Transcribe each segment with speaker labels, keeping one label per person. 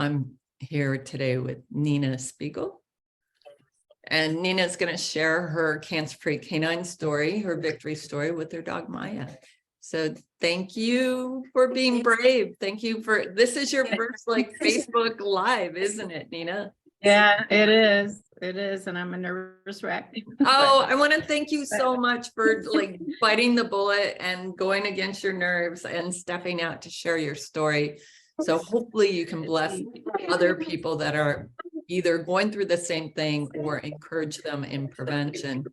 Speaker 1: I'm here today with Nina Spiegel. And Nina's going to share her cancer-free canine story, her victory story with her dog Maya. So thank you for being brave. Thank you for, this is your first like Facebook Live, isn't it, Nina?
Speaker 2: Yeah, it is. It is. And I'm a nervous wreck.
Speaker 1: Oh, I want to thank you so much for like biting the bullet and going against your nerves and stepping out to share your story. So hopefully you can bless other people that are either going through the same thing or encourage them in prevention.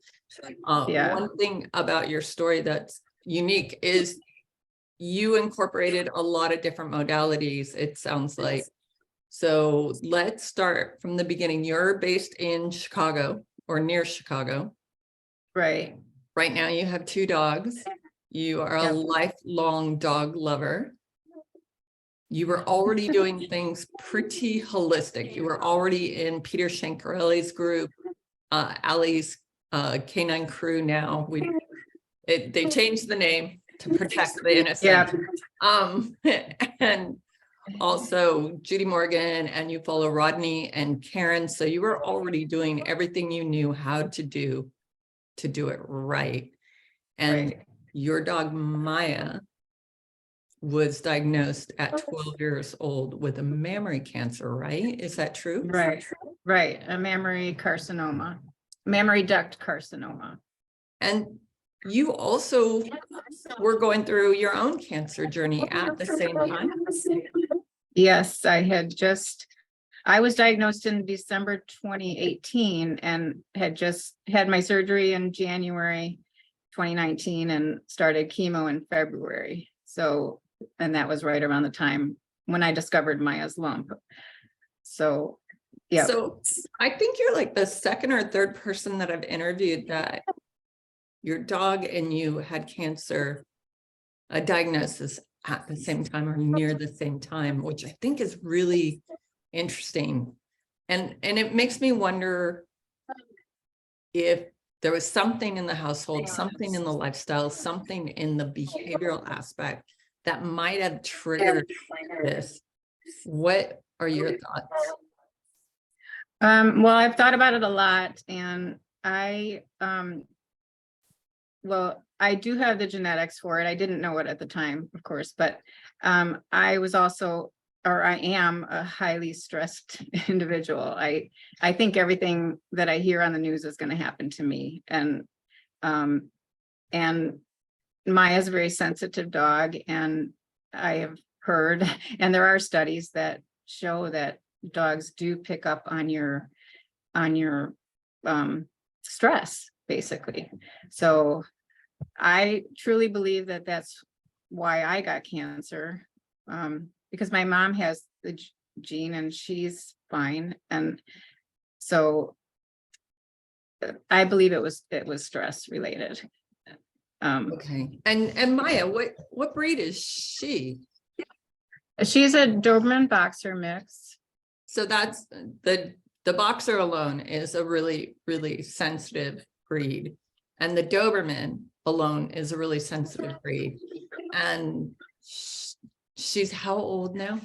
Speaker 1: One thing about your story that's unique is you incorporated a lot of different modalities, it sounds like. So let's start from the beginning. You're based in Chicago or near Chicago.
Speaker 2: Right.
Speaker 1: Right now you have 2 dogs. You are a lifelong dog lover. You were already doing things pretty holistic. You were already in Peter Shankarelli's group, Allie's Canine Crew now. They changed the name to protect the innocent. And also Judy Morgan, and you follow Rodney and Karen. So you were already doing everything you knew how to do it right. And your dog Maya was diagnosed at 12 years old with a mammary cancer, right? Is that true?
Speaker 2: Right. A mammary carcinoma, mammary duct carcinoma.
Speaker 1: And you also were going through your own cancer journey at the same time.
Speaker 2: Yes, I was diagnosed in December 2018 and had just had my surgery in January 2019 and started chemo in February. So, and that was right around the time when I discovered Maya's lump. So, yeah.
Speaker 1: So I think you're like the second or third person that I've interviewed that your dog and you had cancer, a diagnosis at the same time or near the same time, which I think is really interesting. And it makes me wonder if there was something in the household, something in the lifestyle, something in the behavioral aspect that might have triggered this. What are your thoughts?
Speaker 2: Well, I've thought about it a lot, and well, I do have the genetics for it. I didn't know it at the time, of course, but I was also, or I am, a highly stressed individual. I think everything that I hear on the news is going to happen to me, and Maya's a very sensitive dog, and I have heard, and there are studies that show that dogs do pick up on your stress, basically. So I truly believe that that's why I got cancer, because my mom has the gene and she's fine, and so I believe it was stress related.
Speaker 1: Okay. And Maya, what breed is she?
Speaker 2: She's a Doberman Boxer mix.
Speaker 1: So that's the Boxer alone is a really, really sensitive breed. And the Doberman alone is a really sensitive breed. And she's how old now?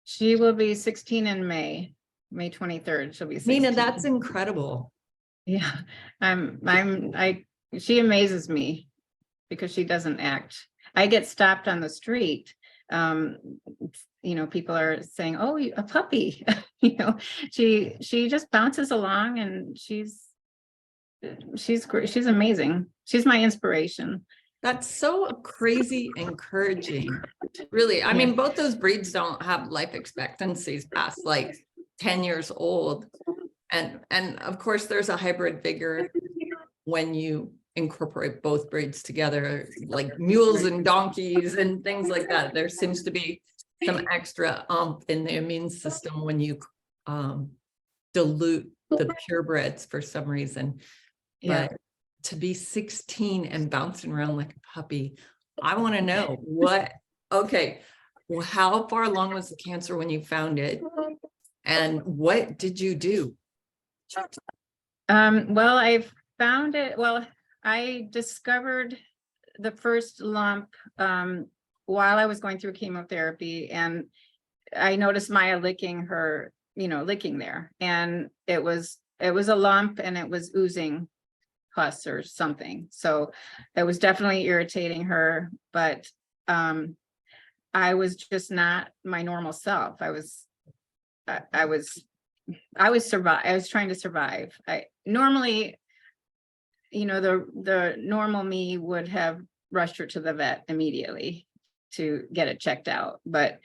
Speaker 2: She will be 16 in May 23rd. She'll be 16.
Speaker 1: Nina, that's incredible.
Speaker 2: Yeah, she amazes me because she doesn't act. I get stopped on the street. People are saying, "Oh, a puppy." She just bounces along, and she's great. She's amazing. She's my inspiration.
Speaker 1: That's so crazy encouraging. Really. I mean, both those breeds don't have life expectancies past like 10 years old. And of course, there's a hybrid vigor when you incorporate both breeds together, like mules and donkeys and things like that. There seems to be some extra in the immune system when you dilute the purebreds for some reason. But to be 16 and bouncing around like a puppy, I want to know okay, well, how far along was the cancer when you found it? And what did you do?
Speaker 2: Well, I found it. Well, I discovered the first lump while I was going through chemotherapy, and I noticed Maya licking her, licking there, and it was a lump and it was oozing pus or something. So it was definitely irritating her, but I was just not my normal self. I was trying to survive. I normally, the normal me would have rushed her to the vet immediately to get it checked out, but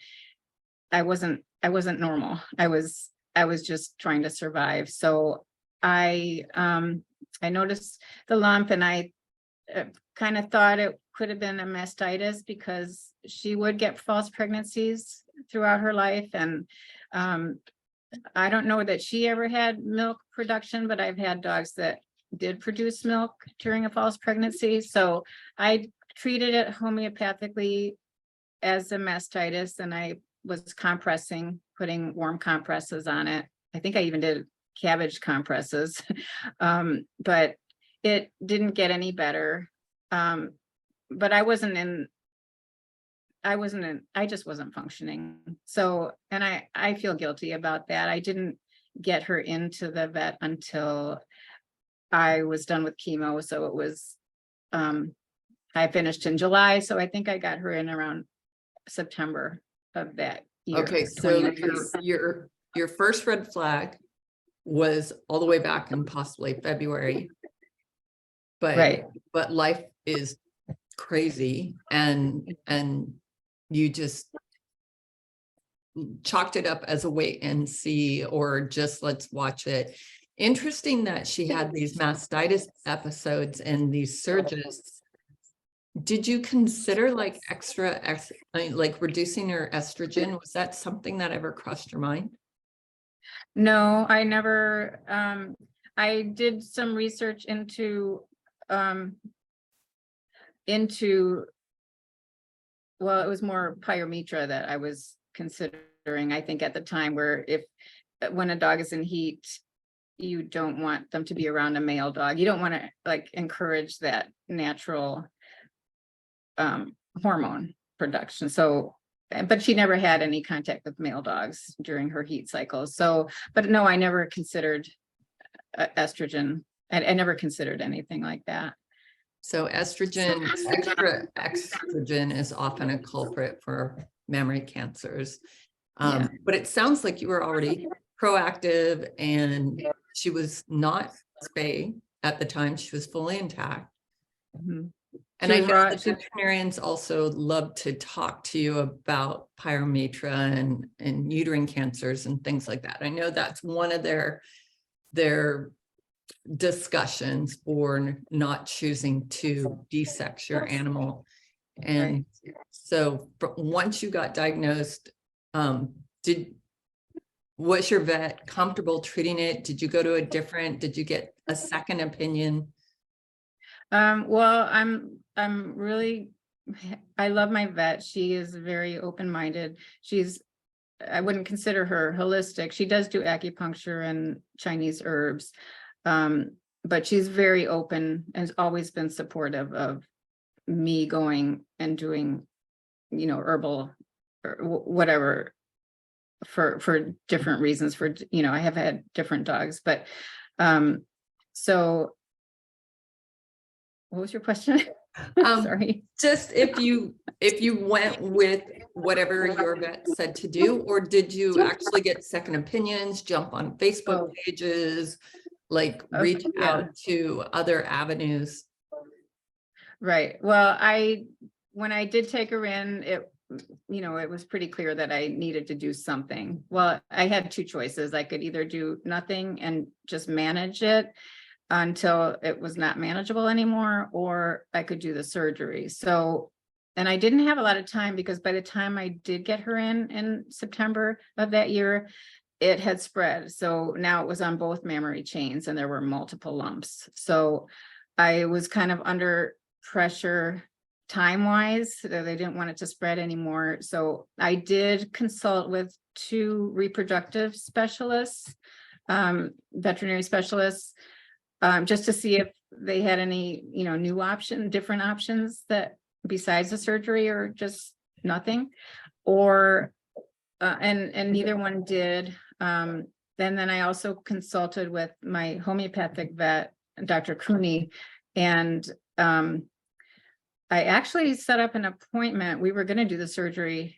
Speaker 2: I wasn't normal. I was just trying to survive. So I noticed the lump, and I kind of thought it could have been a mastitis because she would get false pregnancies throughout her life. And I don't know that she ever had milk production, but I've had dogs that did produce milk during a false pregnancy. So I treated it homeopathically as a mastitis, and I was compressing, putting warm compresses on it. I think I even did cabbage compresses, but it didn't get any better. But I just wasn't functioning. So, and I feel guilty about that. I didn't get her into the vet until I was done with chemo. So it was, I finished in July. So I think I got her in around September of that year.
Speaker 1: Okay, so
Speaker 2: 2019.
Speaker 1: your first red flag was all the way back in possibly February.
Speaker 2: Right.
Speaker 1: But life is crazy, and you just chalked it up as a wait and see, or just let's watch it. Interesting that she had these mastitis episodes and these surges. Did you consider like like reducing her estrogen? Was that something that ever crossed your mind?
Speaker 2: No, I never, I did some research into, well, it was more pyometra that I was considering, I think at the time, where when a dog is in heat, you don't want them to be around a male dog. You don't want to like encourage that natural hormone production. So, but she never had any contact with male dogs during her heat cycles. So, but no, I never considered estrogen. I never considered anything like that.
Speaker 1: So estrogen, extra estrogen is often a culprit for mammary cancers. But it sounds like you were already proactive, and she was not spay at the time. She was fully intact.
Speaker 2: Mhm.
Speaker 1: And I know the veterinarians also love to talk to you about pyometra and uterine cancers and things like that. I know that's one of their discussions for not choosing to desex your animal. And so once you got diagnosed, was your vet comfortable treating it? Did you go to did you get a second opinion?
Speaker 2: Well, I'm really, I love my vet. She is very open-minded. I wouldn't consider her holistic. She does do acupuncture and Chinese herbs. But she's very open and has always been supportive of me going and doing, herbal or whatever for different reasons. I have had different dogs, but so what was your question? Sorry.
Speaker 1: Just if you went with whatever your vet said to do, or did you actually get second opinions, jump on Facebook pages, like reach out to other avenues?
Speaker 2: Right. Well, when I did take her in, it was pretty clear that I needed to do something. Well, I had two choices. I could either do nothing and just manage it until it was not manageable anymore, or I could do the surgery. So, and I didn't have a lot of time, because by the time I did get her in September of that year, it had spread. So now it was on both mammary chains and there were multiple lumps. So I was kind of under pressure time-wise. They didn't want it to spread anymore. So I did consult with two reproductive specialists, veterinary specialists, just to see if they had any, different options that besides the surgery, or just nothing, or and neither one did. Then I also consulted with my homeopathic vet, Dr. Cooney, and I actually set up an appointment. We were going to do the surgery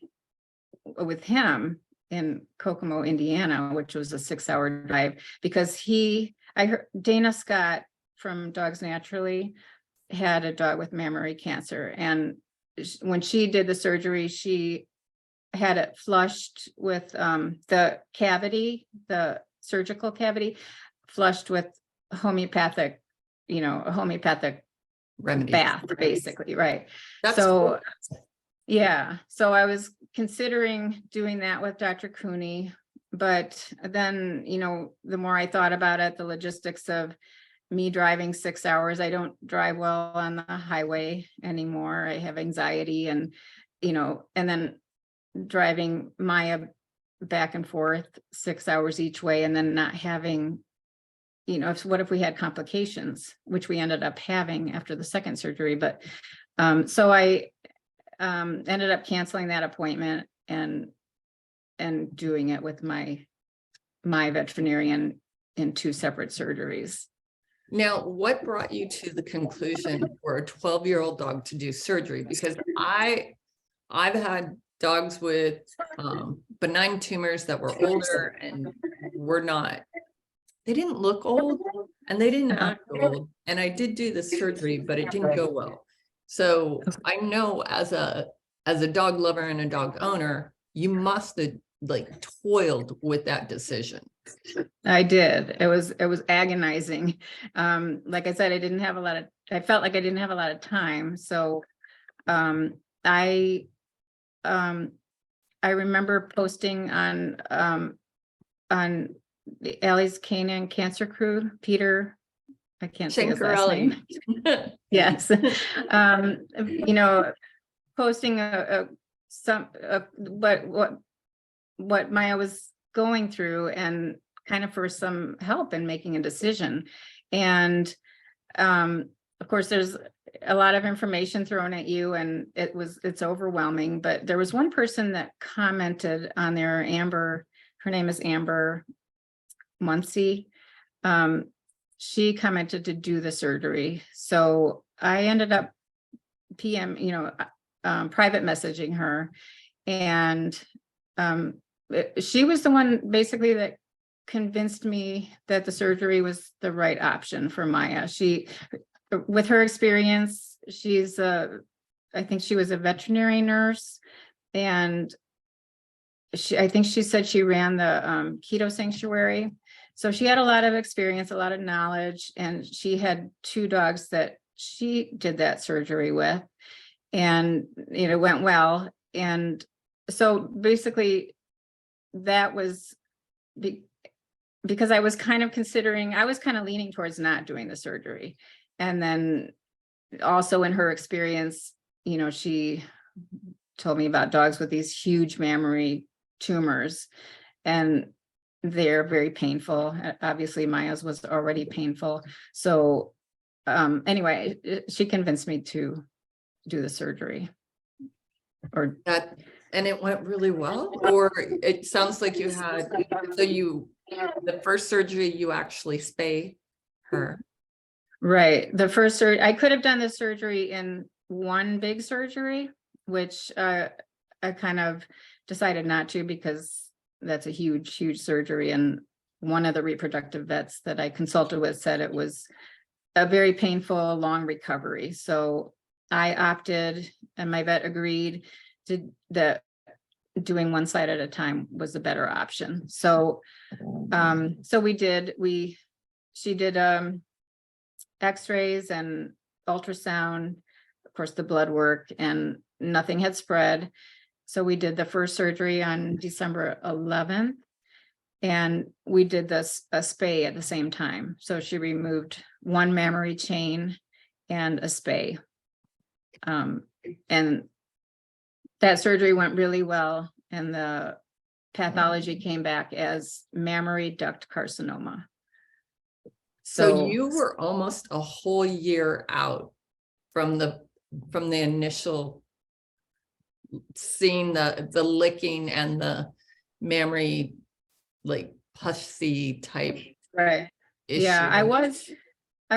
Speaker 2: with him in Kokomo, Indiana, which was a 6-hour drive, because I heard Dana Scott from Dogs Naturally had a dog with mammary cancer. And when she did the surgery, she had it flushed with the cavity, the surgical cavity, flushed with homeopathic, a homeopathic
Speaker 1: Remedy.
Speaker 2: bath, basically, right?
Speaker 1: That's
Speaker 2: so
Speaker 1: cool.
Speaker 2: yeah, so I was considering doing that with Dr. Cooney, but then, the more I thought about it, the logistics of me driving 6 hours, I don't drive well on the highway anymore. I have anxiety and then driving Maya back and forth 6 hours each way, and then not having, what if we had complications, which we ended up having after the second surgery. But so I ended up canceling that appointment and doing it with my veterinarian in 2 separate surgeries.
Speaker 1: Now, what brought you to the conclusion for a 12-year-old dog to do surgery? Because I've had dogs with benign tumors that were older and they didn't look old and they didn't act old. And I did do the surgery, but it didn't go well. So I know as a dog lover and a dog owner, you must have toiled with that decision.
Speaker 2: I did. It was agonizing. Like I said, I felt like I didn't have a lot of time. So I remember posting on the Allie's Canine Cancer Crew, Peter, I can't say his last name. Yes. Posting what Maya was going through and kind of for some help in making a decision. And of course, there's a lot of information thrown at you and it's overwhelming, but there was one person that commented on there, Amber, her name is Amber Muncie. She commented to do the surgery. So I ended up private messaging her, and she was the one basically that convinced me that the surgery was the right option for Maya. With her experience, I think she was a veterinary nurse, and I think she said she ran the keto sanctuary. So she had a lot of experience, a lot of knowledge, and she had 2 dogs that she did that surgery with, and it went well. And so basically that was because I was kind of leaning towards not doing the surgery. And then also in her experience, she told me about dogs with these huge mammary tumors, and they're very painful. Obviously Maya's was already painful. So anyway, she convinced me to do the surgery.
Speaker 1: And it went really well, or it sounds like you had, the first surgery, you actually spay her.
Speaker 2: Right. The first surgery, I could have done the surgery in one big surgery, which I kind of decided not to, because that's a huge, huge surgery. And one of the reproductive vets that I consulted with said it was a very painful, long recovery. So I opted, and my vet agreed that doing one side at a time was a better option. So, she did x-rays and ultrasound, of course, the blood work, and nothing had spread. So we did the first surgery on December 11th, and we did a spay at the same time. So she removed one mammary chain and a spay. And that surgery went really well, and the pathology came back as mammary duct carcinoma.
Speaker 1: So you were almost a whole year out from the initial seeing the licking and the mammary, like pussy type
Speaker 2: Right.
Speaker 1: issue.
Speaker 2: Yeah, I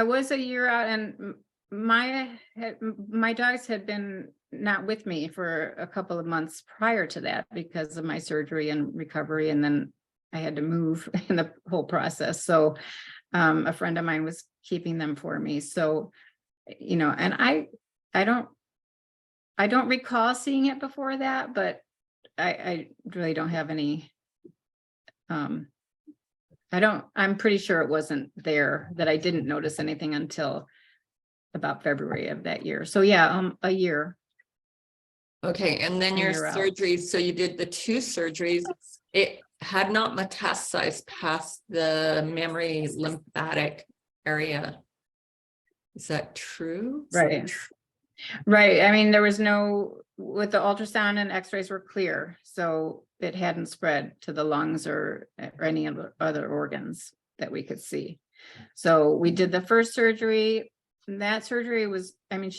Speaker 2: was a year out, and my dogs had been not with me for a couple of months prior to that because of my surgery and recovery. And then I had to move in the whole process. So a friend of mine was keeping them for me. So, you know, and I don't recall seeing it before that, but I really don't have any, I'm pretty sure it wasn't there, that I didn't notice anything until about February of that year. So yeah, a year.
Speaker 1: Okay, and then your
Speaker 2: You're out.
Speaker 1: surgeries, so you did the 2 surgeries. It had not metastasized past the mammary lymphatic area. Is that true?
Speaker 2: Right. Right. I mean, there was with the ultrasound and x-rays were clear, so it hadn't spread to the lungs or any other organs that we could see. So we did the first surgery. That surgery was, I mean,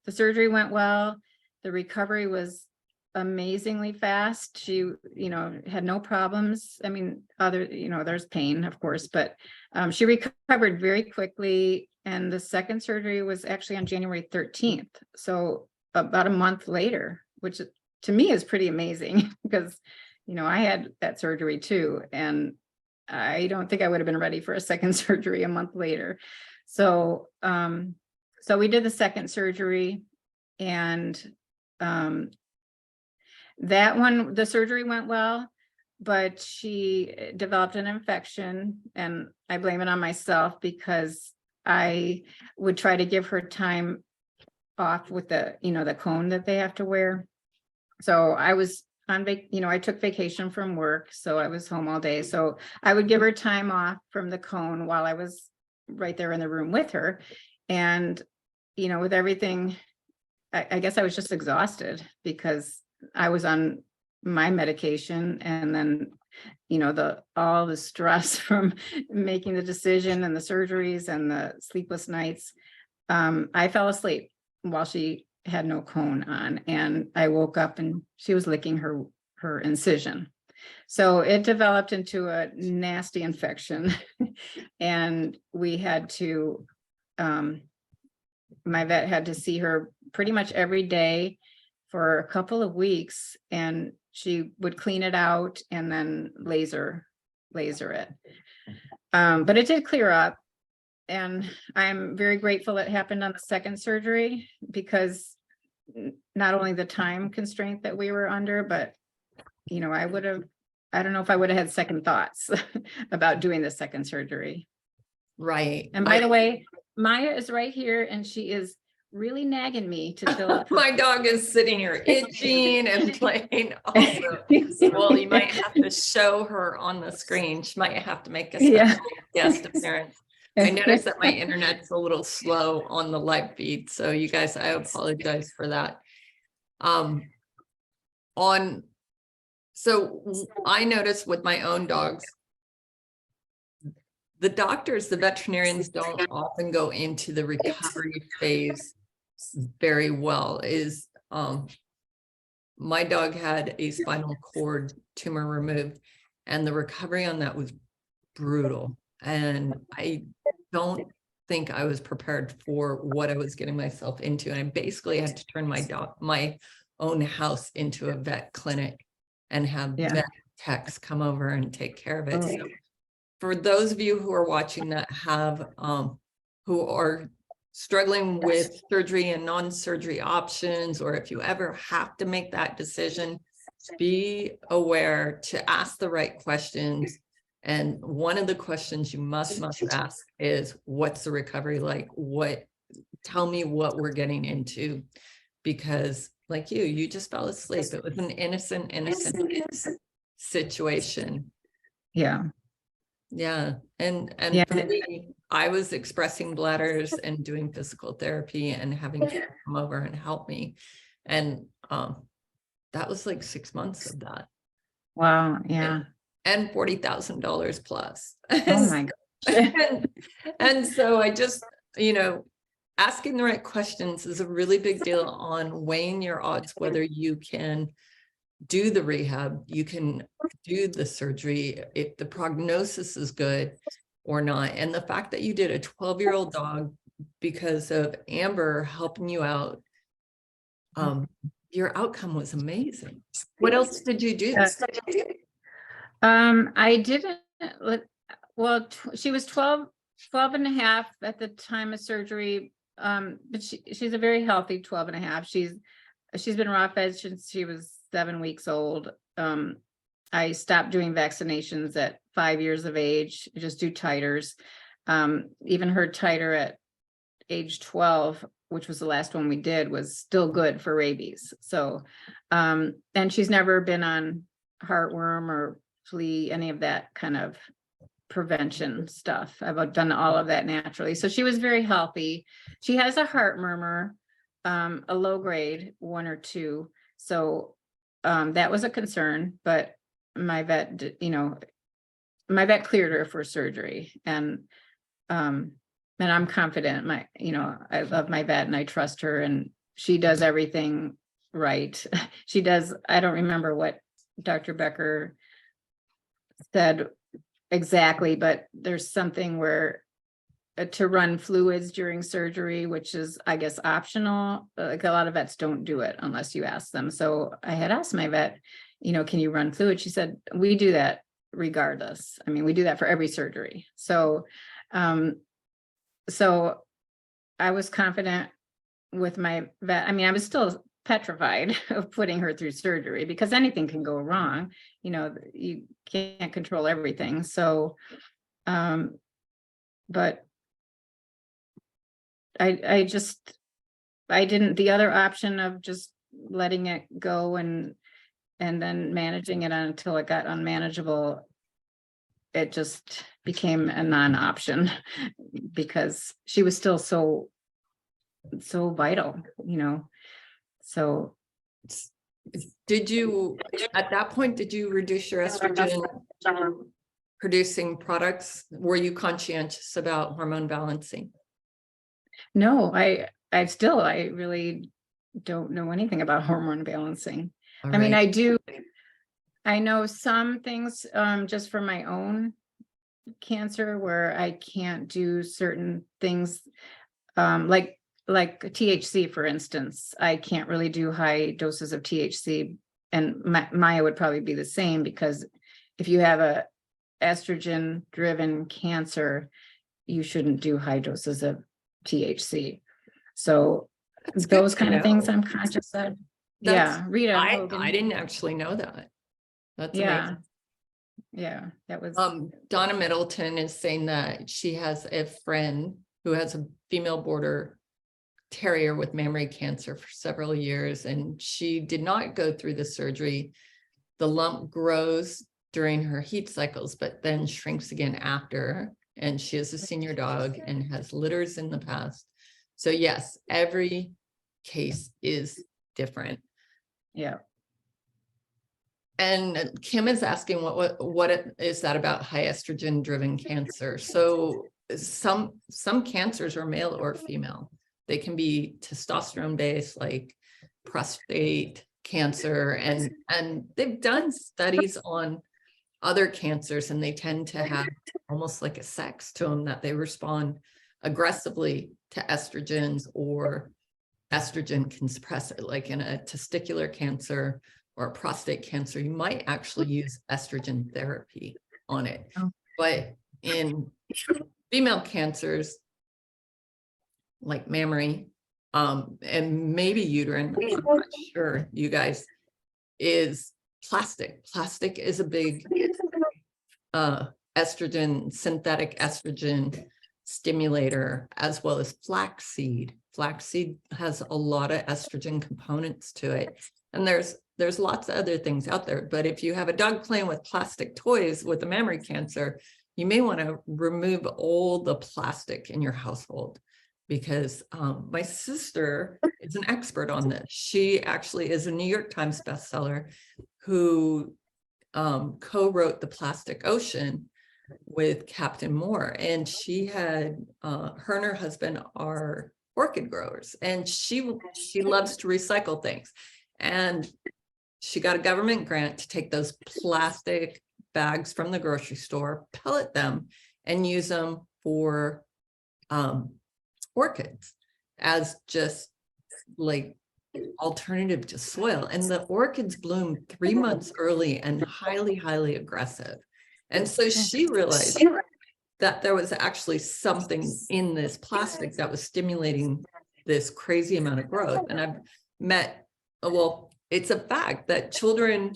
Speaker 2: the surgery went well. The recovery was amazingly fast. She, you know, had no problems. I mean, there's pain, of course, but she recovered very quickly. And the second surgery was actually on January 13th. So about a month later, which to me is pretty amazing because, you know, I had that surgery too. And I don't think I would have been ready for a second surgery a month later. So, so we did the second surgery, and that one, the surgery went well, but she developed an infection, and I blame it on myself because I would try to give her time off with the cone that they have to wear. So I was on I took vacation from work, so I was home all day. So I would give her time off from the cone while I was right there in the room with her. And, you know, with everything, I guess I was just exhausted because I was on my medication, and then, you know, all the stress from making the decision and the surgeries and the sleepless nights. I fell asleep while she had no cone on, and I woke up and she was licking her incision. So it developed into a nasty infection. And we had to, my vet had to see her pretty much every day for a couple of weeks, and she would clean it out and then laser it. But it did clear up, and I'm very grateful it happened on the second surgery, because not only the time constraint that we were under, but, you know, I don't know if I would have had second thoughts about doing the second surgery.
Speaker 1: Right.
Speaker 2: And by the way, Maya is right here, and she is really nagging me to fill up.
Speaker 1: My dog is sitting here itching and playing also. Well, you might have to show her on the screen. She might have to make a special guest appearance. I noticed that my internet's a little slow on the live feed, so you guys, I apologize for that. So I noticed with my own dogs, the doctors, the veterinarians don't often go into the recovery phase very well. My dog had a spinal cord tumor removed, and the recovery on that was brutal. And I don't think I was prepared for what I was getting myself into. And I basically had to turn my own house into a vet clinic and have vet techs come over and take care of it. So for those of you who are watching that who are struggling with surgery and non-surgery options, or if you ever have to make that decision, be aware to ask the right questions. And one of the questions you must ask is, what's the recovery like? Tell me what we're getting into, because like you just fell asleep. It was an innocent situation.
Speaker 2: Yeah.
Speaker 1: Yeah. And for me, I was expressing bladders and doing physical therapy and having people come over and help me. And that was like 6 months of that.
Speaker 2: Wow. Yeah.
Speaker 1: And $40,000 plus.
Speaker 2: Oh my gosh.
Speaker 1: And so I just, asking the right questions is a really big deal on weighing your odds, whether you can do the rehab, you can do the surgery if the prognosis is good or not. And the fact that you did a 12-year-old dog because of Amber helping you out, your outcome was amazing. What else did you do?
Speaker 2: I didn't, well, she was 12 and a half at the time of surgery. But she's a very healthy 12 and a half. She's been raw fed since she was 7 weeks old. I stopped doing vaccinations at 5 years of age, just do titers. Even her titer at age 12, which was the last one we did, was still good for rabies. So, and she's never been on heartworm or flea, any of that kind of prevention stuff. I've done all of that naturally. So she was very healthy. She has a heart murmur, a low grade 1 or 2. So that was a concern, but my vet, my vet cleared her for surgery, and I'm confident. I love my vet and I trust her, and she does everything right. She does. I don't remember what Dr. Becker said exactly, but there's something where to run fluids during surgery, which is, I guess, optional. Like a lot of vets don't do it unless you ask them. So I had asked my vet, can you run fluid? She said, we do that regardless. I mean, we do that for every surgery. So, so I was confident with my vet. I mean, I was still petrified of putting her through surgery because anything can go wrong. You can't control everything. So, but I didn't, the other option of just letting it go and then managing it until it got unmanageable, it just became a non-option because she was still so vital, so.
Speaker 1: Did you, at that point, did you reduce your estrogen producing products? Were you conscientious about hormone balancing?
Speaker 2: No, I really don't know anything about hormone balancing.
Speaker 1: All
Speaker 2: I mean,
Speaker 1: right.
Speaker 2: I know some things just for my own cancer where I can't do certain things, like THC, for instance. I can't really do high doses of THC, and Maya would probably be the same, because if you have a estrogen driven cancer, you shouldn't do high doses of THC. So
Speaker 1: That's
Speaker 2: those
Speaker 1: good to
Speaker 2: kind of things
Speaker 1: know.
Speaker 2: I'm conscious of.
Speaker 1: That's,
Speaker 2: Yeah, Rita
Speaker 1: I
Speaker 2: Hogan.
Speaker 1: didn't actually know that. That's
Speaker 2: Yeah.
Speaker 1: amazing.
Speaker 2: Yeah, that was
Speaker 1: Donna Middleton is saying that she has a friend who has a female border terrier with mammary cancer for several years, and she did not go through the surgery. The lump grows during her heat cycles, but then shrinks again after. And she is a senior dog and has litters in the past. So yes, every case is different.
Speaker 2: yeah.
Speaker 1: And Kim is asking what is that about high estrogen driven cancer? So some cancers are male or female. They can be testosterone based, like prostate cancer, and they've done studies on other cancers, and they tend to have almost like a sex to them, that they respond aggressively to estrogens, or estrogen can suppress it. Like in a testicular cancer or a prostate cancer, you might actually use estrogen therapy on it.
Speaker 2: Oh.
Speaker 1: But in female cancers, like mammary, and maybe uterine, I'm not sure, you guys, is plastic. Plastic is a big estrogen, synthetic estrogen stimulator, as well as flaxseed. Flaxseed has a lot of estrogen components to it. And there's lots of other things out there. But if you have a dog playing with plastic toys with a mammary cancer, you may want to remove all the plastic in your household, because my sister is an expert on this. She actually is a New York Times bestseller who co-wrote The Plastic Ocean with Captain Moore. And she had, her and her husband are orchid growers, and she loves to recycle things. And she got a government grant to take those plastic bags from the grocery store, pellet them, and use them for orchids as just like alternative to soil. And the orchids bloom 3 months early and highly, highly aggressive. And so she realized that there was actually something in this plastic that was stimulating this crazy amount of growth. And I've met, well, it's a fact that children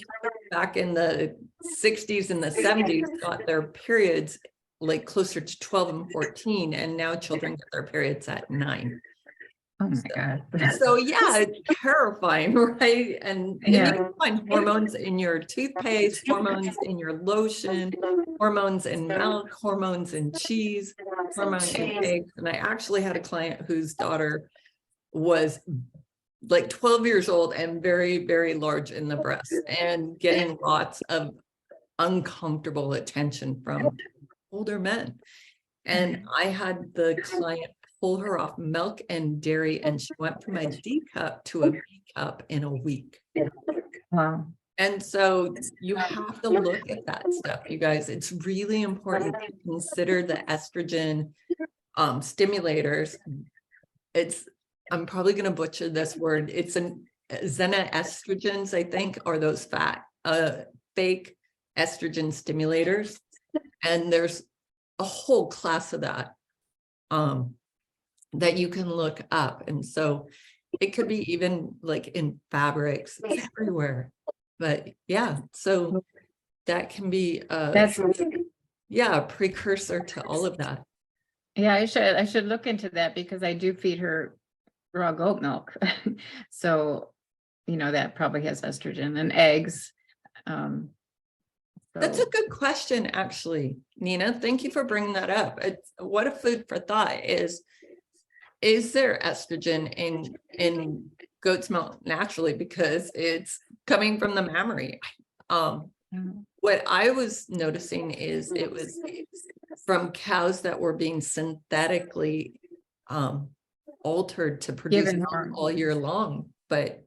Speaker 1: back in the 60s and the 70s got their periods like closer to 12 and 14, and now children get their periods at 9.
Speaker 2: Oh my God.
Speaker 1: So yeah, it's terrifying, right? And you can find hormones in your toothpaste, hormones in your lotion, hormones in milk, hormones in cheese, hormones in eggs. And I actually had a client whose daughter was like 12 years old and very, very large in the breast and getting lots of uncomfortable attention from older men. And I had the client pull her off milk and dairy, and she went from a D cup to a B cup in a week.
Speaker 2: Wow.
Speaker 1: And so you have to look at that stuff, you guys. It's really important to consider the estrogen stimulators. I'm probably going to butcher this word. It's an xenoestrogens, I think, are those fake estrogen stimulators. And there's a whole class of that that you can look up. And so it could be even like in fabrics, it's everywhere. But yeah, so that can be a precursor to all of that.
Speaker 2: Yeah, I should look into that, because I do feed her raw goat milk. So, that probably has estrogen, and eggs.
Speaker 1: That's a good question, actually, Nina. Thank you for bringing that up. What a food for thought is there estrogen in goat's milk naturally, because it's coming from the mammary? What I was noticing is it was from cows that were being synthetically altered to produce milk all year long. But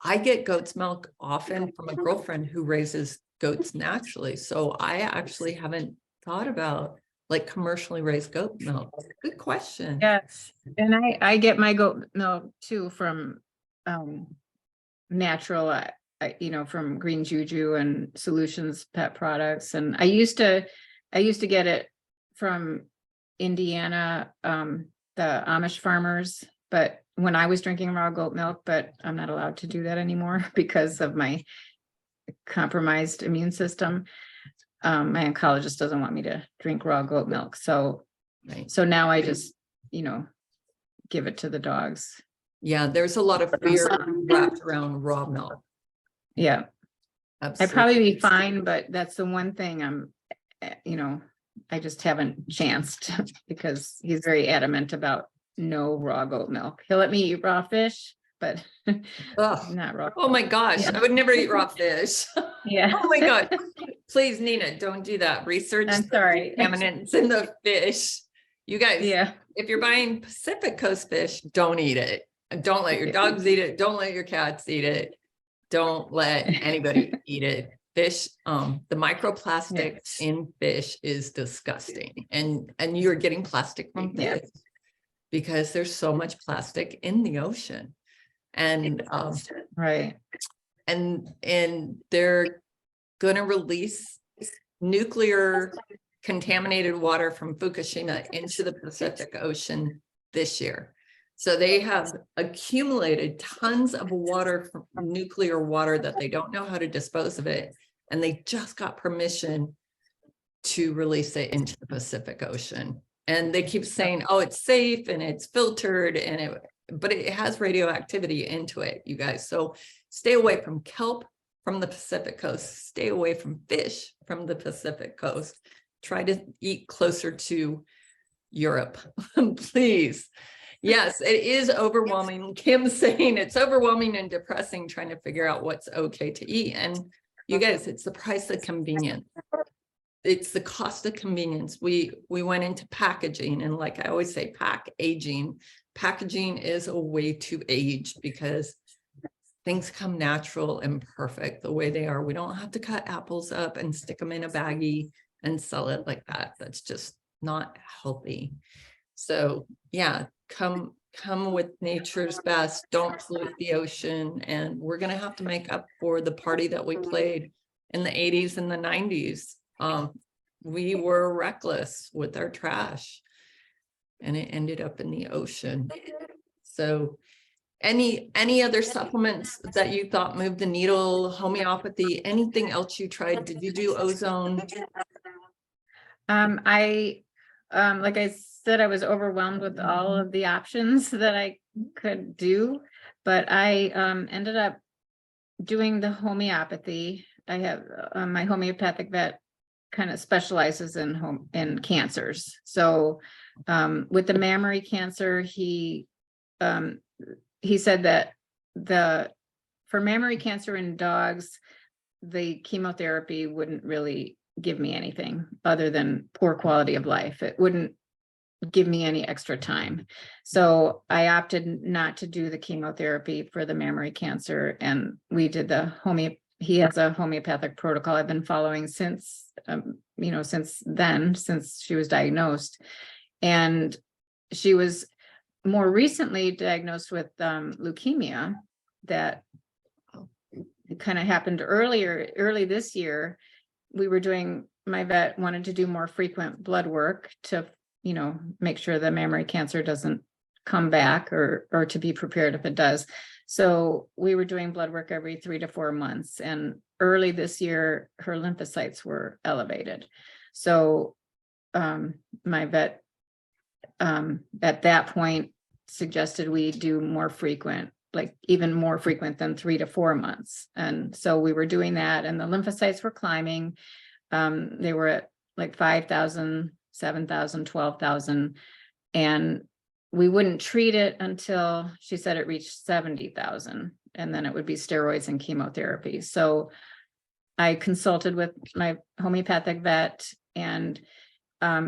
Speaker 1: I get goat's milk often from a girlfriend who raises goats naturally. So I actually haven't thought about like commercially raised goat milk. Good question.
Speaker 2: Yes. And I get my goat milk too from natural, from Green Juju and Solutions Pet Products. And I used to get it from Indiana, the Amish farmers, but when I was drinking raw goat milk, but I'm not allowed to do that anymore because of my compromised immune system. My oncologist doesn't want me to drink raw goat milk. So now I just, give it to the dogs.
Speaker 1: Yeah, there's a lot of fear wrapped around raw milk.
Speaker 2: Yeah.
Speaker 1: Absolutely.
Speaker 2: I'd probably be fine, but that's the one thing I just haven't chanced because he's very adamant about no raw goat milk. He'll let me eat raw fish, but not raw.
Speaker 1: Oh my gosh, yeah. I would never eat raw fish.
Speaker 2: Yeah.
Speaker 1: Oh my God. Please, Nina, don't do that. Research
Speaker 2: I'm sorry.
Speaker 1: contaminants in the fish. You guys,
Speaker 2: yeah.
Speaker 1: If you're buying Pacific Coast fish, don't eat it. Don't let your dogs eat it. Don't let your cats eat it. Don't let anybody eat it. Fish, the microplastic in fish is disgusting. And you're getting plastic from fish because there's so much plastic in the ocean. And
Speaker 2: right.
Speaker 1: And they're gonna release nuclear contaminated water from Fukushima into the Pacific Ocean this year. So they have accumulated tons of water from nuclear water that they don't know how to dispose of it. And they just got permission to release it into the Pacific Ocean. And they keep saying, oh, it's safe and it's filtered, but it has radioactivity into it, you guys. So stay away from kelp from the Pacific Coast. Stay away from fish from the Pacific Coast. Try to eat closer to Europe, please. Yes, it is overwhelming. Kim's saying it's overwhelming and depressing trying to figure out what's okay to eat. And you guys, it's the price of convenience. It's the cost of convenience. We went into packaging, and like I always say, packaging is a way to age, because things come natural and perfect the way they are. We don't have to cut apples up and stick them in a baggie and sell it like that. That's just not healthy. So yeah, come with nature's best. Don't pollute the ocean. And we're going to have to make up for the party that we played in the 80s and the 90s. We were reckless with our trash and it ended up in the ocean. So any other supplements that you thought moved the needle? Homeopathy, anything else you tried? Did you do ozone?
Speaker 2: Like I said, I was overwhelmed with all of the options that I could do, but I ended up doing the homeopathy. I have my homeopathic vet kind of specializes in cancers. So with the mammary cancer, he said that for mammary cancer in dogs, the chemotherapy wouldn't really give me anything other than poor quality of life. It wouldn't give me any extra time. So I opted not to do the chemotherapy for the mammary cancer. And we did he has a homeopathic protocol I've been following since, since she was diagnosed. And she was more recently diagnosed with leukemia that kind of happened early this year. My vet wanted to do more frequent blood work to, make sure the mammary cancer doesn't come back or to be prepared if it does. So we were doing blood work every 3 to 4 months. And early this year, her lymphocytes were elevated. So my vet at that point suggested we do more frequent, like even more frequent than 3 to 4 months. And so we were doing that and the lymphocytes were climbing. They were at like 5,000, 7,000, 12,000. And we wouldn't treat it until she said it reached 70,000. And then it would be steroids and chemotherapy. So I consulted with my homeopathic vet and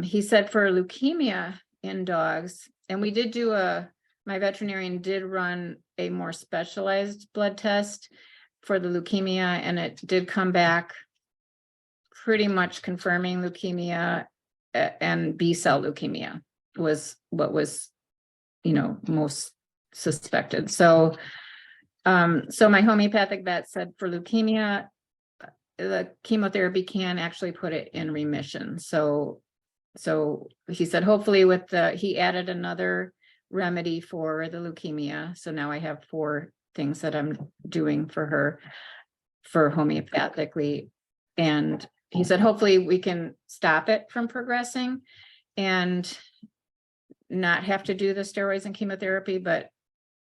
Speaker 2: he said for leukemia in dogs, and we did do my veterinarian did run a more specialized blood test for the leukemia, and it did come back pretty much confirming leukemia, and B-cell leukemia was what was, most suspected. So, so my homeopathic vet said for leukemia, the chemotherapy can actually put it in remission. So he said, hopefully he added another remedy for the leukemia. So now I have 4 things that I'm doing for her for homeopathically. And he said, hopefully we can stop it from progressing and not have to do the steroids and chemotherapy. But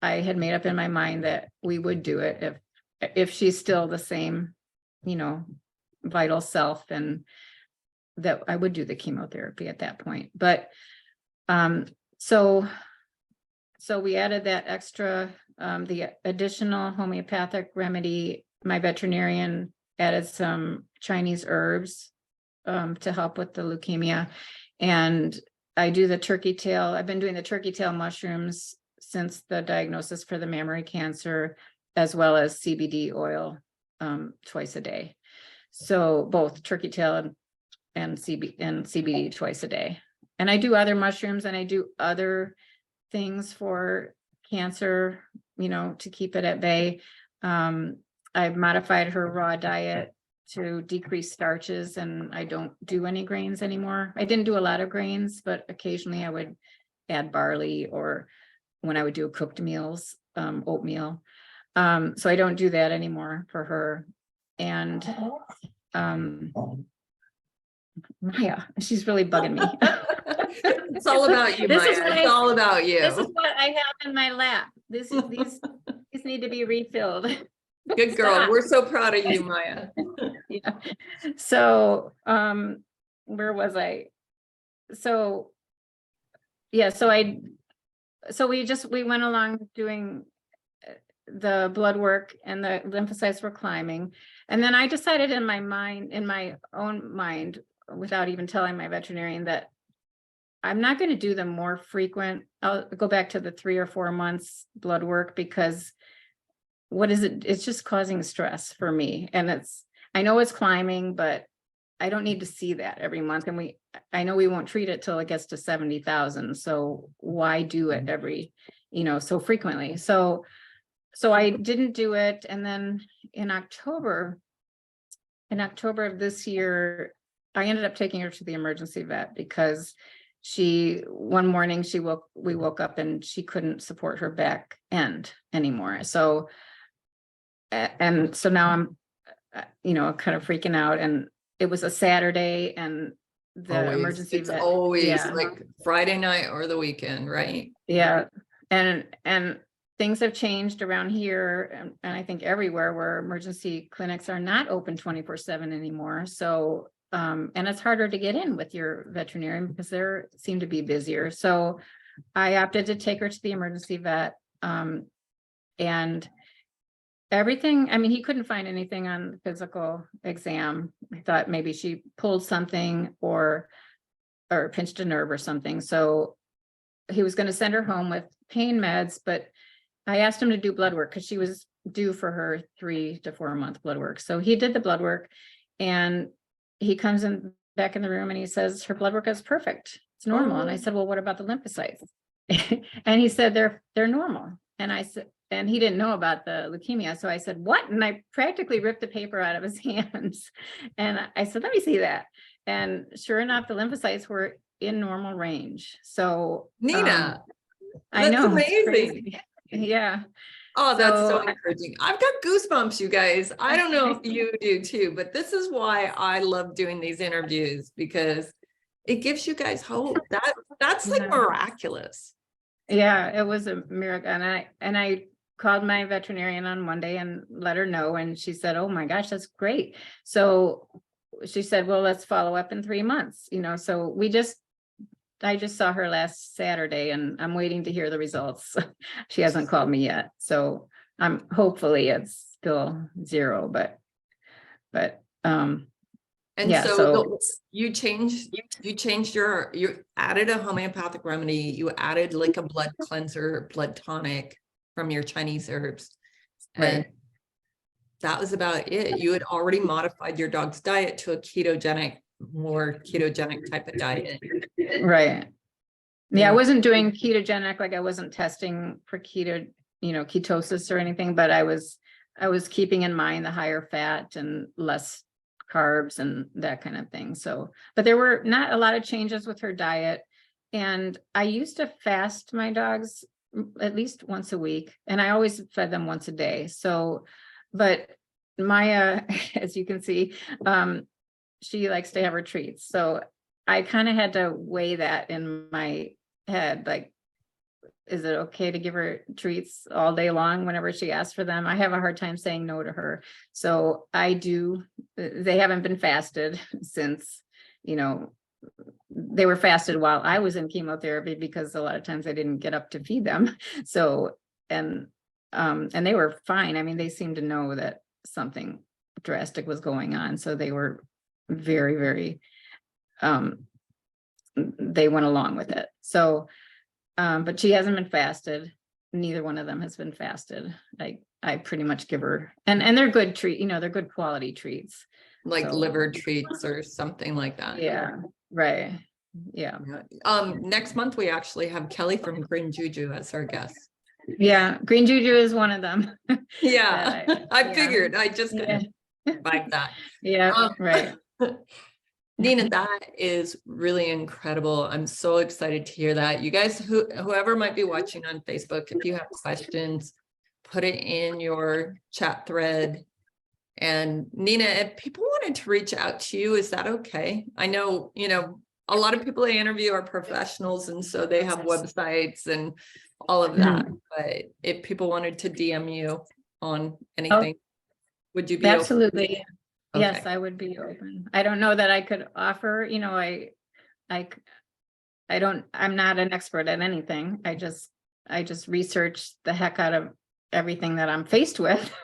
Speaker 2: I had made up in my mind that we would do it if she's still the same, vital self, and that I would do the chemotherapy at that point. But so we added that extra, the additional homeopathic remedy. My veterinarian added some Chinese herbs to help with the leukemia. And I do the turkey tail. I've been doing the turkey tail mushrooms since the diagnosis for the mammary cancer, as well as CBD oil twice a day. So both turkey tail and CBD twice a day. And I do other mushrooms and I do other things for cancer, to keep it at bay. I've modified her raw diet to decrease starches, and I don't do any grains anymore. I didn't do a lot of grains, but occasionally I would add barley, or when I would do cooked meals, oatmeal. So I don't do that anymore for her. And Maya, she's really bugging me.
Speaker 1: It's all about you, Maya. It's all about you.
Speaker 2: This is what I have in my lap. These need to be refilled.
Speaker 1: Good girl.
Speaker 2: Stop.
Speaker 1: We're so proud of you, Maya.
Speaker 2: Yeah. So where was I? So yeah, we went along doing the blood work, and the lymphocytes were climbing. And then I decided in my own mind, without even telling my veterinarian, that I'm not going to do the more frequent. I'll go back to the 3 or 4 months blood work, because what is it? It's just causing stress for me. And I know it's climbing, but I don't need to see that every month. And I know we won't treat it till it gets to 70,000. So why do it every, so frequently? So I didn't do it. And then in October of this year, I ended up taking her to the emergency vet because one morning we woke up and she couldn't support her back end anymore. So, and so now I'm, kind of freaking out, and it was a Saturday, and the emergency
Speaker 1: it's
Speaker 2: vet,
Speaker 1: always like Friday night or the weekend, right?
Speaker 2: Yeah. And things have changed around here, and I think everywhere, where emergency clinics are not open 24/7 anymore. So, and it's harder to get in with your veterinarian because they seem to be busier. So I opted to take her to the emergency vet. And everything, I mean, he couldn't find anything on the physical exam. I thought maybe she pulled something or pinched a nerve or something. So he was going to send her home with pain meds, but I asked him to do blood work because she was due for her 3 to 4 month blood work. So he did the blood work, and he comes back in the room and he says, her blood work is perfect. It's normal. And I said, well, what about the lymphocytes? And he said, they're normal. And I said, and he didn't know about the leukemia. So I said, what? And I practically ripped the paper out of his hands. And I said, let me see that. And sure enough, the lymphocytes were in normal range. So
Speaker 1: Nina,
Speaker 2: I know.
Speaker 1: Amazing.
Speaker 2: Yeah.
Speaker 1: Oh, that's so encouraging. I've got goosebumps, you guys. I don't know if you do too, but this is why I love doing these interviews, because it gives you guys hope. That's like miraculous.
Speaker 2: Yeah, it was a miracle. And I called my veterinarian on Monday and let her know. And she said, oh my gosh, that's great. So she said, well, let's follow up in 3 months, so I just saw her last Saturday, and I'm waiting to hear the results. She hasn't called me yet. So hopefully it's still 0, but
Speaker 1: and
Speaker 2: yeah, so
Speaker 1: you added a homeopathic remedy, you added like a blood cleanser, blood tonic from your Chinese herbs. And that was about it. You had already modified your dog's diet to a more ketogenic type of diet.
Speaker 2: Right. Yeah, I wasn't doing ketogenic, like I wasn't testing for ketosis or anything, but I was keeping in mind the higher fat and less carbs and that kind of thing. So, but there were not a lot of changes with her diet. And I used to fast my dogs at least once a week, and I always fed them once a day. So, but Maya, as you can see, she likes to have her treats. So I kind of had to weigh that in my head. Like, is it okay to give her treats all day long whenever she asks for them? I have a hard time saying no to her. So I do. They haven't been fasted since, they were fasted while I was in chemotherapy, because a lot of times I didn't get up to feed them. So, and they were fine. I mean, they seemed to know that something drastic was going on. So they were very, very, they went along with it. So, but she hasn't been fasted. Neither one of them has been fasted. I pretty much give her, and they're good they're good quality treats.
Speaker 1: Like liver treats or something like that.
Speaker 2: Yeah. Right. Yeah.
Speaker 1: Next month we actually have Kelly from Green Juju as our guest.
Speaker 2: Yeah. Green Juju is one of them.
Speaker 1: Yeah. I figured I just couldn't find that.
Speaker 2: Yeah. Right.
Speaker 1: Nina, that is really incredible. I'm so excited to hear that. You guys, whoever might be watching on Facebook, if you have questions, put it in your chat thread. And Nina, if people wanted to reach out to you, is that okay? I know, a lot of people I interview are professionals, and so they have websites and all of that. But if people wanted to DM you on anything, would you be
Speaker 2: absolutely
Speaker 1: open?
Speaker 2: Yes, I would be open. I don't know that I could offer, I'm not an expert at anything. I just research the heck out of everything that I'm faced with.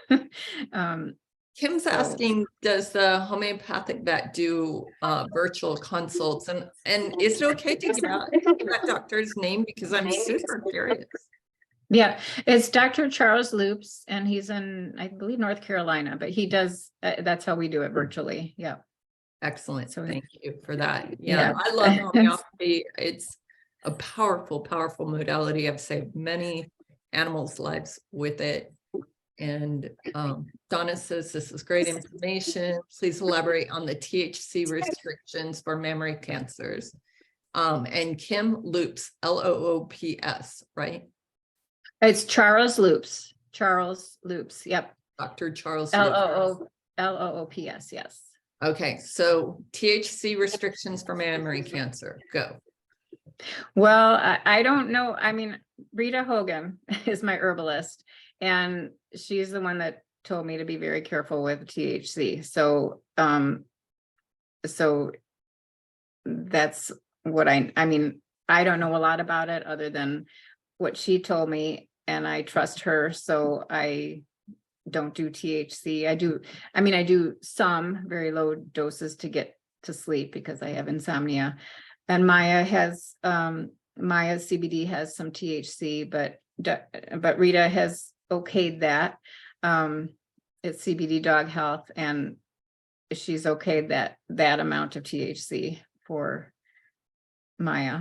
Speaker 1: Kim's asking, does the homeopathic vet do virtual consults? And is it okay to give out that doctor's name? Because I'm super curious.
Speaker 2: Yeah, it's Dr. Charles Loops, and he's in, I believe, North Carolina, but he does, that's how we do it virtually. Yeah.
Speaker 1: Excellent.
Speaker 2: So,
Speaker 1: Thank you for that.
Speaker 2: yeah.
Speaker 1: Yeah, I love homeopathy. It's a powerful, powerful modality. I've saved many animals' lives with it. And Donna says, this is great information. Please elaborate on the THC restrictions for mammary cancers. And Kim Loops, Loops, right?
Speaker 2: It's Charles Loops. Charles Loops. Yep.
Speaker 1: Dr. Charles Loops.
Speaker 2: Loops. Yes.
Speaker 1: Okay, so THC restrictions for mammary cancer, go.
Speaker 2: Well, I don't know. I mean, Rita Hogan is my herbalist, and she's the one that told me to be very careful with THC. So, so that's what I mean, I don't know a lot about it other than what she told me, and I trust her. So I don't do THC. I do some very low doses to get to sleep because I have insomnia. And Maya CBD has some THC, but Rita has okayed that. It's CBD Dog Health, and she's okayed that amount of THC for Maya.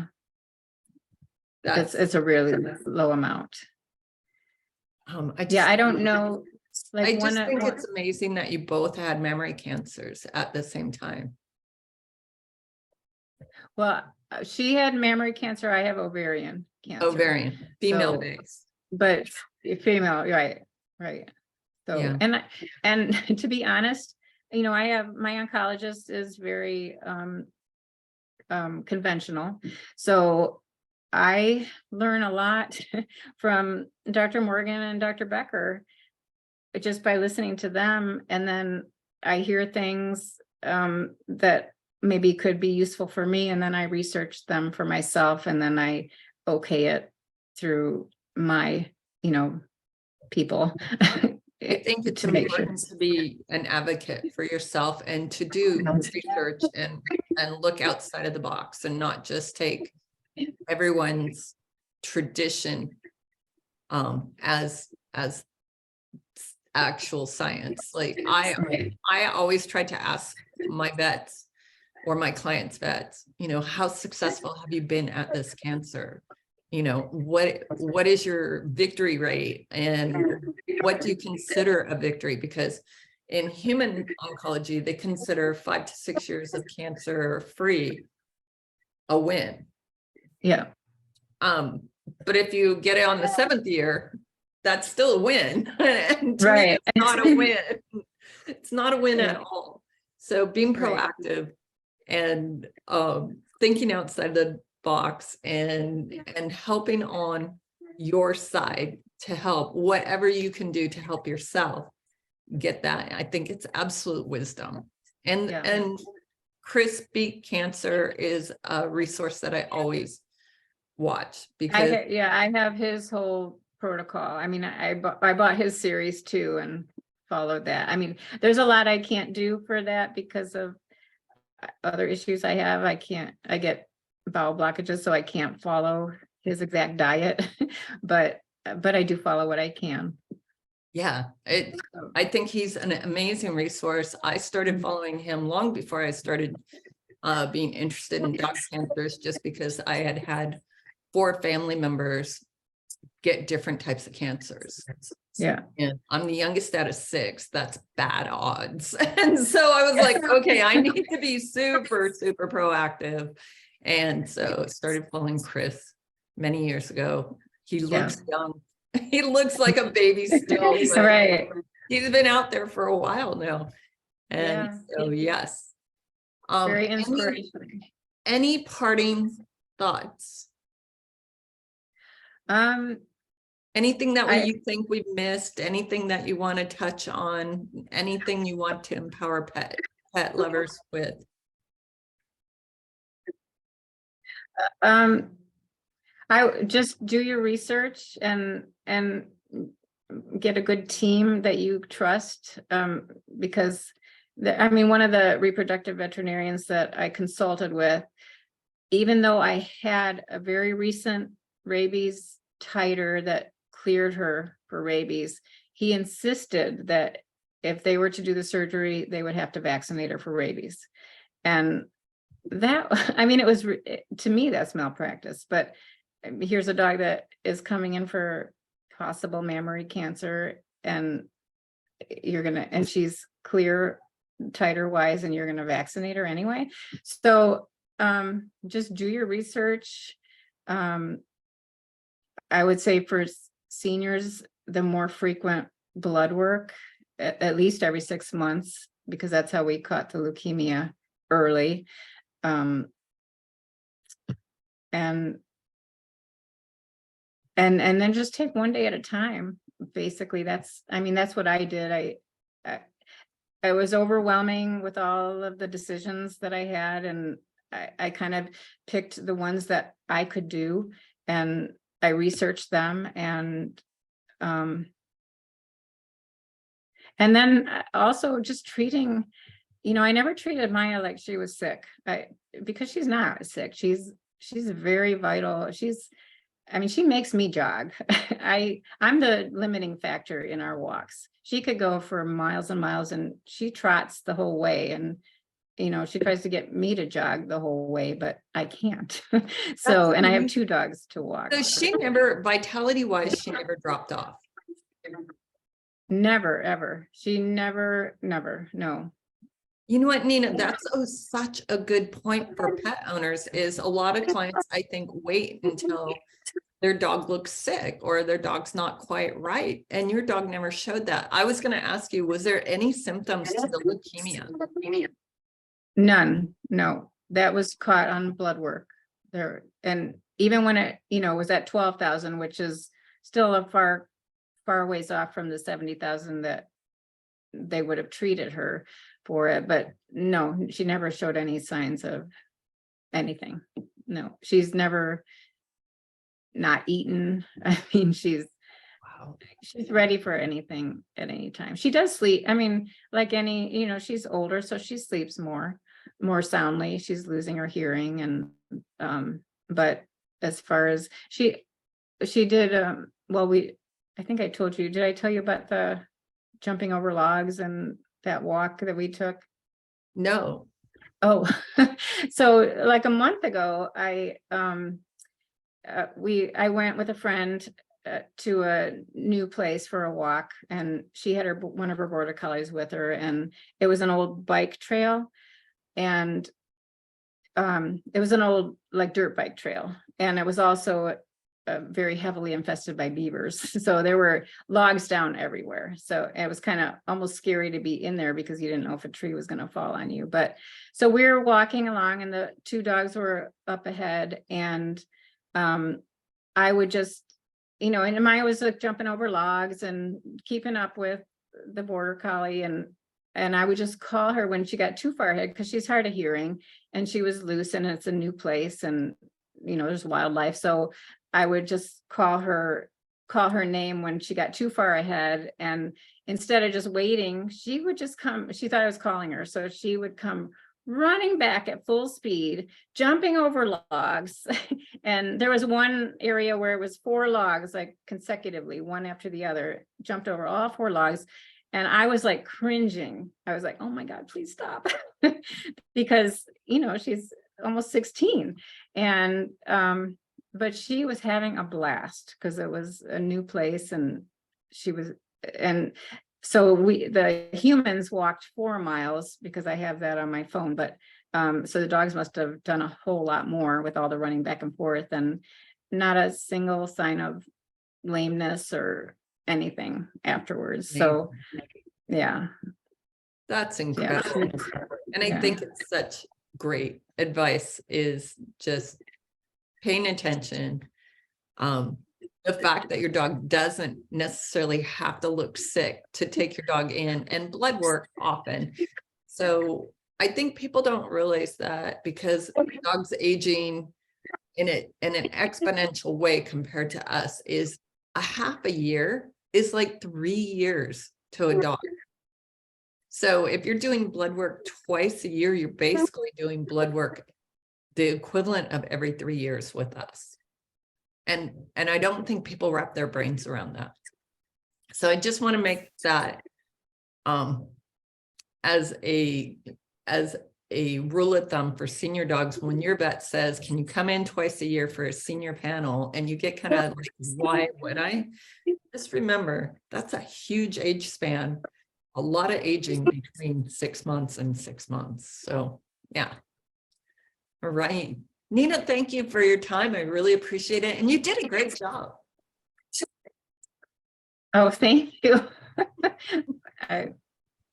Speaker 2: It's a really low amount. I don't know. Like
Speaker 1: I just think it's amazing that you both had mammary cancers at the same time.
Speaker 2: Well, she had mammary cancer. I have ovarian cancer.
Speaker 1: Ovarian, female based.
Speaker 2: But female, right. So, yeah. And to be honest, I have, my oncologist is very conventional. So I learn a lot from Dr. Morgan and Dr. Becker just by listening to them. And then I hear things that maybe could be useful for me. And then I research them for myself. And then I okay it through my, people.
Speaker 1: I think it's important to be an advocate for yourself and to do research and look outside of the box and not just take everyone's tradition as actual science. Like I always try to ask my vets or my clients' vets, how successful have you been at this cancer? What is your victory rate and what do you consider a victory? Because in human oncology, they consider 5 to 6 years of cancer free a win.
Speaker 2: Yeah.
Speaker 1: But if you get it on the 7th year, that's still a win. And
Speaker 2: right.
Speaker 1: It's not a win. It's not a win at all. So being proactive and thinking outside the box and helping on your side to help whatever you can do to help yourself get that. I think it's absolute wisdom. And Chris Beat Cancer is a resource that I always watch because
Speaker 2: I have his whole protocol. I mean, I bought his series too and followed that. I mean, there's a lot I can't do for that because of other issues I have. I get bowel blockages, so I can't follow his exact diet, but I do follow what I can.
Speaker 1: Yeah, I think he's an amazing resource. I started following him long before I started being interested in dog cancers, just because I had 4 family members get different types of cancers.
Speaker 2: Yeah.
Speaker 1: And I'm the youngest out of 6. That's bad odds. And so I was like, okay, I need to be super, super proactive. And so I started following Chris many years ago. He looks young. He looks like a baby still.
Speaker 2: Right.
Speaker 1: He's been out there for a while now. And so, yes.
Speaker 2: Very inspirational.
Speaker 1: Any parting thoughts? Anything that you think we've missed, anything that you want to touch on, anything you want to empower pet lovers with?
Speaker 2: I just do your research and get a good team that you trust, because one of the reproductive veterinarians that I consulted with, even though I had a very recent rabies titer that cleared her for rabies, he insisted that if they were to do the surgery, they would have to vaccinate her for rabies. And that, I mean, it was, to me, that's malpractice, but here's a dog that is coming in for possible mammary cancer, and and she's clear titer wise, and you're gonna vaccinate her anyway. So just do your research. I would say for seniors, the more frequent blood work, at least every 6 months, because that's how we caught the leukemia early. And then just take one day at a time. Basically, that's what I did. I was overwhelming with all of the decisions that I had, and I kind of picked the ones that I could do, and I researched them, and then also just treating, I never treated Maya like she was sick, because she's not sick. She's very vital. She makes me jog. I'm the limiting factor in our walks. She could go for miles and miles, and she trots the whole way. And, she tries to get me to jog the whole way, but I can't. So, and I have 2 dogs to walk.
Speaker 1: So she never, vitality wise, she never dropped off.
Speaker 2: Never, ever. She never, no.
Speaker 1: You know what, Nina, that's such a good point for pet owners. Is a lot of clients, I think, wait until their dog looks sick or their dog's not quite right. And your dog never showed that. I was going to ask you, was there any symptoms to the leukemia?
Speaker 2: None, no. That was caught on blood work there. And even when it, was at 12,000, which is still a far ways off from the 70,000 that they would have treated her for it. But no, she never showed any signs of anything. No, she's never not eaten. I mean, she's ready for anything at any time. She does sleep. I mean, like any, she's older, so she sleeps more soundly. She's losing her hearing, and but as far as she did, I think I told you, did I tell you about the jumping over logs and that walk that we took?
Speaker 1: No.
Speaker 2: Oh, so like a month ago, I went with a friend to a new place for a walk, and she had one of her border collies with her, and it was an old bike trail, and it was an old like dirt bike trail, and it was also very heavily infested by beavers. So there were logs down everywhere. So it was kind of almost scary to be in there because you didn't know if a tree was going to fall on you. But so we were walking along, and the 2 dogs were up ahead, and I would just, and Maya was like jumping over logs and keeping up with the border collie, and I would just call her when she got too far ahead, because she's hard of hearing and she was loose, and it's a new place, and there's wildlife. So I would just call her name when she got too far ahead, and instead of just waiting, she would just come. She thought I was calling her, so she would come running back at full speed, jumping over logs. And there was one area where it was 4 logs, like consecutively, one after the other, jumped over all 4 logs. And I was like cringing. I was like, oh my God, please stop. Because, she's almost 16. And, but she was having a blast because it was a new place, and so the humans walked 4 miles, because I have that on my phone, but so the dogs must have done a whole lot more with all the running back and forth, and not a single sign of lameness or anything afterwards. So yeah,
Speaker 1: that's incredible. And I think it's such great advice, is just paying attention. The fact that your dog doesn't necessarily have to look sick to take your dog in, and blood work often. So I think people don't realize that, because dogs aging in an exponential way compared to us, is a half a year is like 3 years to a dog. So if you're doing blood work twice a year, you're basically doing blood work the equivalent of every 3 years with us. And I don't think people wrap their brains around that. So I just want to make that as a rule of thumb for senior dogs. When your vet says, can you come in twice a year for a senior panel, and you get kind of like, why would I? Just remember, that's a huge age span, a lot of aging between 6 months and 6 months. So yeah. All right, Nina, thank you for your time. I really appreciate it, and you did a great job.
Speaker 2: Oh, thank you.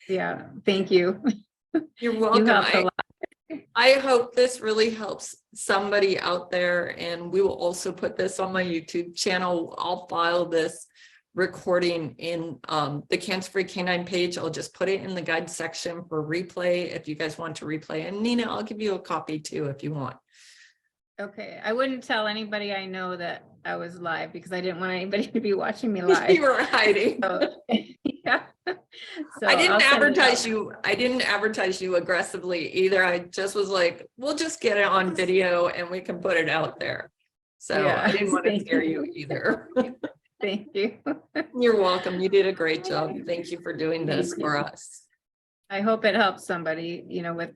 Speaker 2: Yeah, thank you.
Speaker 1: You're
Speaker 2: You
Speaker 1: welcome.
Speaker 2: helped a lot.
Speaker 1: I hope this really helps somebody out there, and we will also put this on my YouTube channel. I'll file this recording in the Cancer-Free Canine page. I'll just put it in the guide section for replay if you guys want to replay. And Nina, I'll give you a copy too if you want.
Speaker 2: Okay, I wouldn't tell anybody I know that I was live because I didn't want anybody to be watching me live.
Speaker 1: You were hiding.
Speaker 2: So, yeah. So
Speaker 1: I didn't
Speaker 2: I'll send it
Speaker 1: advertise
Speaker 2: out.
Speaker 1: you. I didn't advertise you aggressively either. I just was like, we'll just get it on video and we can put it out there. So
Speaker 2: Yeah,
Speaker 1: I didn't want to
Speaker 2: thank
Speaker 1: scare
Speaker 2: you.
Speaker 1: you either.
Speaker 2: Thank you.
Speaker 1: You're welcome. You did a great job. Thank you for doing this for us.
Speaker 2: I hope it helps somebody, with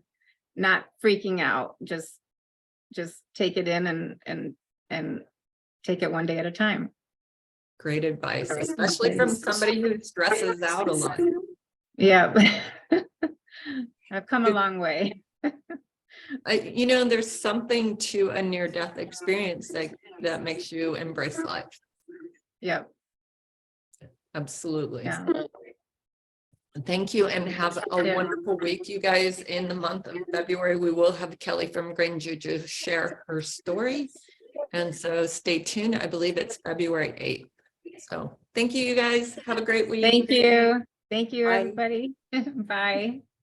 Speaker 2: not freaking out. Just take it in and take it one day at a time.
Speaker 1: Great advice, especially from somebody who stresses out a lot.
Speaker 2: Yeah. I've come a long way.
Speaker 1: There's something to a near-death experience that makes you embrace life.
Speaker 2: Yeah.
Speaker 1: Absolutely.
Speaker 2: Yeah.
Speaker 1: Thank you, and have a wonderful week, you guys. In the month of February, we will have Kelly from Grand Juju share her story. And so stay tuned. I believe it's February 8th. So thank you, you guys. Have a great week.
Speaker 2: Thank you. Thank you,
Speaker 1: Bye.
Speaker 2: everybody. Bye.